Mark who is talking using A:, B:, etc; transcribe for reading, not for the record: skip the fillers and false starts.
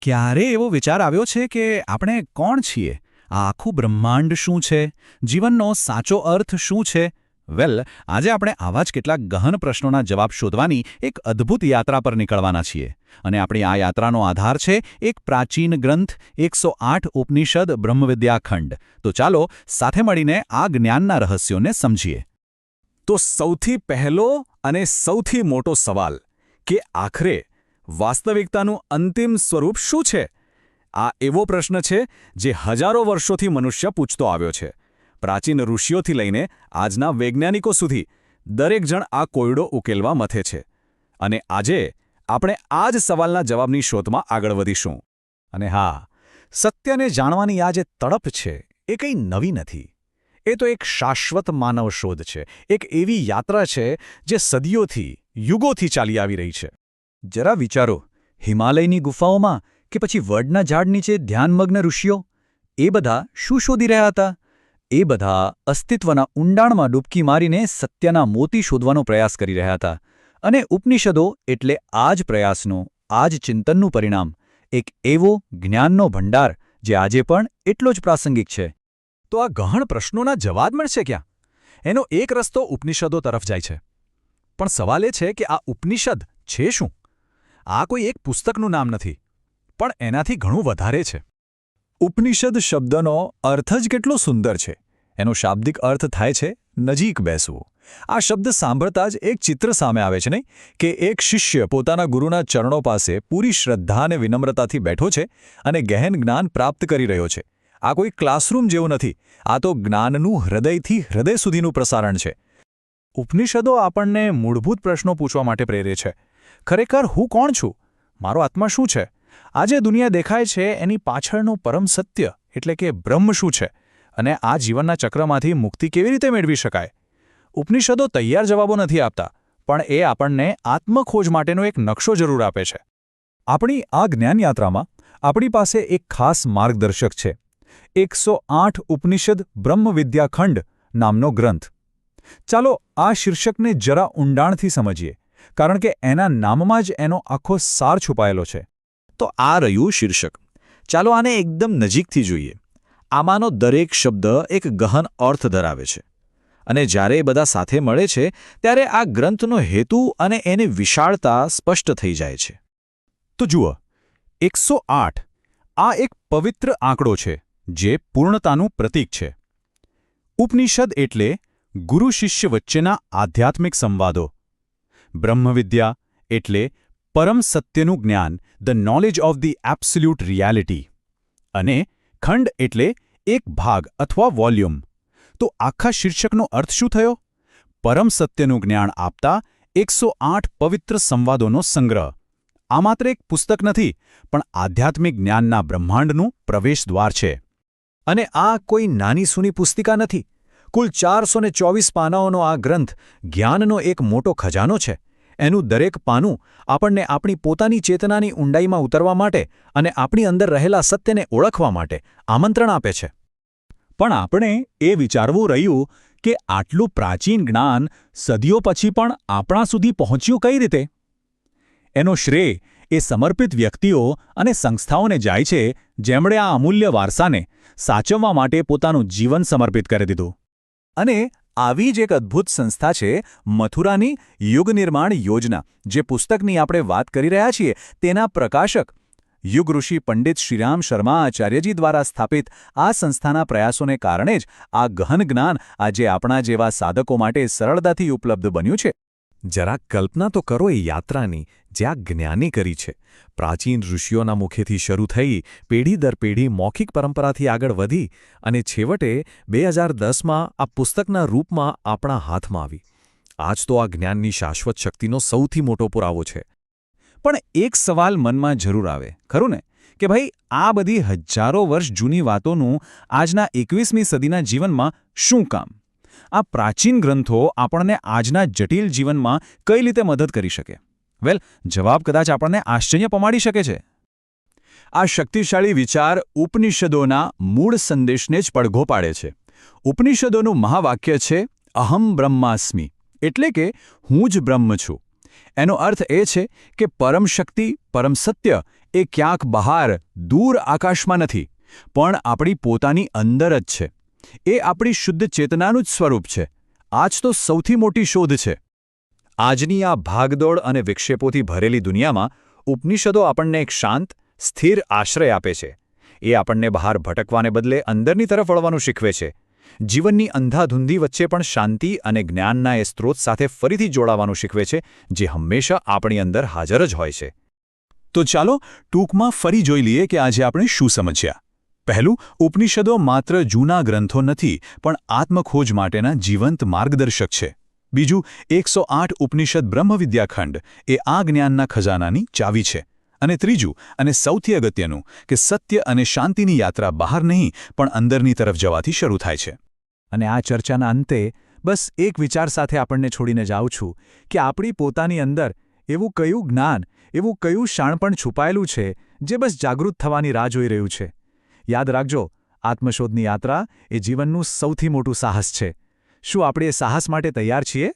A: ક્યારે એવો વિચાર આવ્યો છે કે આપણે કોણ છીએ? આ આખું બ્રહ્માંડ શું છે? જીવનનો સાચો અર્થ શું છે? આજે આપણે આવા જ કેટલાક ગહન પ્રશ્નોના જવાબ શોધવાની એક અદ્ભુત યાત્રા પર નીકળવાના છીએ. અને આપણી આ યાત્રાનો આધાર છે એક પ્રાચીન ગ્રંથ 108 ઉપનિષદ બ્રહ્મવિદ્યાખંડ. તો ચાલો સાથે મળીને આ જ્ઞાનના રહસ્યોને સમજીએ.
B: તો સૌથી પહેલો અને સૌથી મોટો સવાલ કે આખરે વાસ્તવિકતાનું અંતિમ સ્વરૂપ શું છે? આ એવો પ્રશ્ન છે જે હજારો વર્ષોથી મનુષ્ય પૂછતો આવ્યો છે. પ્રાચીન ઋષિઓથી લઈને આજના વૈજ્ઞાનિકો સુધી દરેક જણ આ કોયડો ઉકેલવા મથે છે. અને આજે આપણે આ જ સવાલના જવાબની શોધમાં આગળ વધીશું. અને હા, સત્યને જાણવાની આ જે તડપ છે એ કંઈ નવી નથી. એ તો એક શાશ્વત માનવ શોધ છે, એક એવી યાત્રા છે જે સદીઓથી, યુગોથી ચાલી આવી રહી છે. જરા વિચારો, હિમાલયની ગુફાઓમાં કે પછી વડના ઝાડ નીચે ધ્યાનમગ્ન ઋષિઓ, એ બધા શું શોધી રહ્યા હતા? એ બધા અસ્તિત્વના ઊંડાણમાં ડૂબકી મારીને સત્યના મોતી શોધવાનો પ્રયાસ કરી રહ્યા હતા. અને ઉપનિષદો એટલે આ જ પ્રયાસનો, આ જ ચિંતનનું પરિણામ, એક એવો જ્ઞાનનો ભંડાર જે આજે પણ એટલો જ પ્રાસંગિક છે. તો આ ગહન પ્રશ્નોના જવાબ મળશે ક્યાં? એનો એક રસ્તો ઉપનિષદો તરફ જાય છે. પણ સવાલ એ છે કે આ ઉપનિષદ છે શું? આ કોઈ એક પુસ્તકનું નામ નથી, પણ એનાથી ઘણું વધારે છે. ઉપનિષદ શબ્દનો અર્થ જ કેટલો સુંદર છે. એનો શાબ્દિક અર્થ થાય છે નજીક બેસવું. આ શબ્દ સાંભળતા જ એક ચિત્ર સામે આવે છે નહીં, કે એક શિષ્ય પોતાના ગુરુના ચરણો પાસે પૂરી શ્રદ્ધા અને વિનમ્રતાથી બેઠો છે અને ગહેન જ્ઞાન પ્રાપ્ત કરી રહ્યો છે. આ કોઈ ક્લાસરૂમ જેવું નથી, આ તો જ્ઞાનનું હૃદયથી હૃદય સુધીનું પ્રસારણ છે. ઉપનિષદો આપણને મૂળભૂત પ્રશ્નો પૂછવા માટે પ્રેરે છે. ખરેખર હું કોણ છું? મારો આત્મા શું છે? આજે દુનિયા દેખાય છે એની પાછળનું પરમ સત્ય એટલે કે બ્રહ્મ શું છે? અને આ જીવનના ચક્રમાંથી મુક્તિ કેવી રીતે મેળવી શકાય? ઉપનિષદો તૈયાર જવાબો નથી આપતા, પણ એ આપણને આત્મખોજ માટેનો એક નકશો જરૂર આપે છે. આપણી આ જ્ઞાન યાત્રામાં આપણી પાસે એક ખાસ માર્ગદર્શક છે. 108 ઉપનિષદ બ્રહ્મવિદ્યાખંડ નામનો ગ્રંથ. ચાલો આ શીર્ષકને જરા ઊંડાણથી સમજીએ, કારણ કે એના નામમાં જ એનો આખો સાર છુપાયેલો છે. તો આ રહ્યું શીર્ષક. ચાલો આને એકદમ નજીકથી જોઈએ. આમાંનો દરેક શબ્દ એક ગહન અર્થ ધરાવે છે. અને જ્યારે એ બધા સાથે મળે છે ત્યારે આ ગ્રંથનો હેતુ અને એની વિશાળતા સ્પષ્ટ થઈ જાય છે. તો જુઓ, 108 આ એક પવિત્ર આંકડો છે જે પૂર્ણતાનું પ્રતીક છે. ઉપનિષદ એટલે ગુરુ શિષ્ય વચ્ચેના આધ્યાત્મિક સંવાદો. બ્રહ્મવિદ્યા એટલે પરમ સત્યનું જ્ઞાન, the knowledge of the absolute reality. અને ખંડ એટલે એક ભાગ અથવા વોલ્યુમ. તો આખા શીર્ષકનો અર્થ શું થયો? પરમ સત્યનું જ્ઞાન આપતા 108 પવિત્ર સંવાદોનો સંગ્રહ. આ માત્ર એક પુસ્તક નથી, પણ આધ્યાત્મિક જ્ઞાનના બ્રહ્માંડનું પ્રવેશદ્વાર છે. અને આ કોઈ નાની સૂની પુસ્તિકા નથી. કુલ 424 પાનાઓનો આ ગ્રંથ જ્ઞાનનો એક મોટો ખજાનો છે. એનું દરેક પાનું આપણને આપણી પોતાની ચેતનાની ઊંડાઈમાં ઉતરવા માટે અને આપણી અંદર રહેલા સત્યને ઓળખવા માટે આમંત્રણ આપે છે. પણ આપણે એ વિચારવું રહ્યું કે આટલું પ્રાચીન જ્ઞાન સદીઓ પછી પણ આપણા સુધી પહોંચ્યું કઈ રીતે? એનો શ્રેય એ સમર્પિત વ્યક્તિઓ અને સંસ્થાઓને જાય છે જેમણે આ અમૂલ્ય વારસાને સાચવવા માટે પોતાનું જીવન સમર્પિત કરી દીધું. અને આવી જ એક અદ્ભુત સંસ્થા છે મથુરાની યુગ નિર્માણ યોજના, જે પુસ્તકની આપણે વાત કરી રહ્યા છીએ તેના પ્રકાશક યુગ ઋષિ પંડિત શ્રીરામ શર્મા આચાર્યજી દ્વારા સ્થાપિત આ સંસ્થાના પ્રયાસોને કારણે જ આ ગહન જ્ઞાન આજે આપણા જેવા સાધકો માટે સરળતાથી ઉપલબ્ધ બન્યું છે. જરા કલ્પના તો કરો એ યાત્રાની જે આ જ્ઞાની કરી છે. પ્રાચીન ઋષિઓના મુખેથી શરૂ થઈ, પેઢી દર પેઢી મૌખિક પરંપરાથી આગળ વધી અને છેવટે 2010માં આ પુસ્તકના રૂપમાં આપણા હાથમાં આવી. આજ તો આ જ્ઞાનની શાશ્વત શક્તિનો સૌથી મોટો પુરાવો છે. પણ એક સવાલ મનમાં જરૂર આવે, ખરું ને? કે ભાઈ, આ બધી હજારો વર્ષ જૂની વાતોનું આજના 21મી સદીના જીવનમાં શું કામ? આ પ્રાચીન ગ્રંથો આપણને આજના જટિલ જીવનમાં કઈ રીતે મદદ કરી શકે? જવાબ કદાચ આપણને આશ્ચર્ય પમાડી શકે છે. આ શક્તિશાળી વિચાર ઉપનિષદોના મૂળ સંદેશને જ પડઘો પાડે છે. ઉપનિષદોનું મહાવાક્ય છે અહમ બ્રહ્માસ્મિ, એટલે કે હું જ બ્રહ્મ છું. એનો અર્થ એ છે કે પરમ શક્તિ, પરમ સત્ય એ ક્યાંક બહાર દૂર આકાશમાં નથી, પણ આપણી પોતાની અંદર જ છે. એ આપણી શુદ્ધ ચેતનાનું જ સ્વરૂપ છે. આ જ તો સૌથી મોટી શોધ છે. આજની આ ભાગદોડ અને વિક્ષેપોથી ભરેલી દુનિયામાં ઉપનિષદો આપણને એક શાંત, સ્થિર આશ્રય આપે છે. એ આપણને બહાર ભટકવાને બદલે અંદરની તરફ વળવાનું શીખવે છે. જીવનની અંધાધૂંધી વચ્ચે પણ શાંતિ અને જ્ઞાનના એ સ્ત્રોત સાથે ફરીથી જોડાવાનું શીખવે છે, જે હંમેશા આપણી અંદર હાજર જ હોય છે. તો ચાલો ટૂંકમાં ફરી જોઈ લઈએ કે આજે આપણે શું સમજ્યા. પહેલું, ઉપનિષદો માત્ર જૂના ગ્રંથો નથી, પણ આત્મખોજ માટેના જીવંત માર્ગદર્શક છે. બીજું, 108 ઉપનિષદ બ્રહ્મવિદ્યાખંડ એ આ જ્ઞાનના ખજાનાની ચાવી છે. અને ત્રીજું, અને સૌથી અગત્યનું, કે સત્ય અને શાંતિની યાત્રા બહાર નહીં પણ અંદરની તરફ જવાથી શરૂ થાય છે. અને આ ચર્ચાના અંતે બસ એક વિચાર સાથે આપણને છોડીને જાઉં છું કે આપણી પોતાની અંદર એવું કયું જ્ઞાન, એવું કયું શાણપણ છુપાયેલું છે જે બસ જાગૃત થવાની રાહ જોઈ રહ્યું છે. યાદ રાખજો, આત્મશોધની યાત્રા એ જીવનનું સૌથી મોટું સાહસ છે. શું આપણે એ સાહસ માટે તૈયાર છીએ?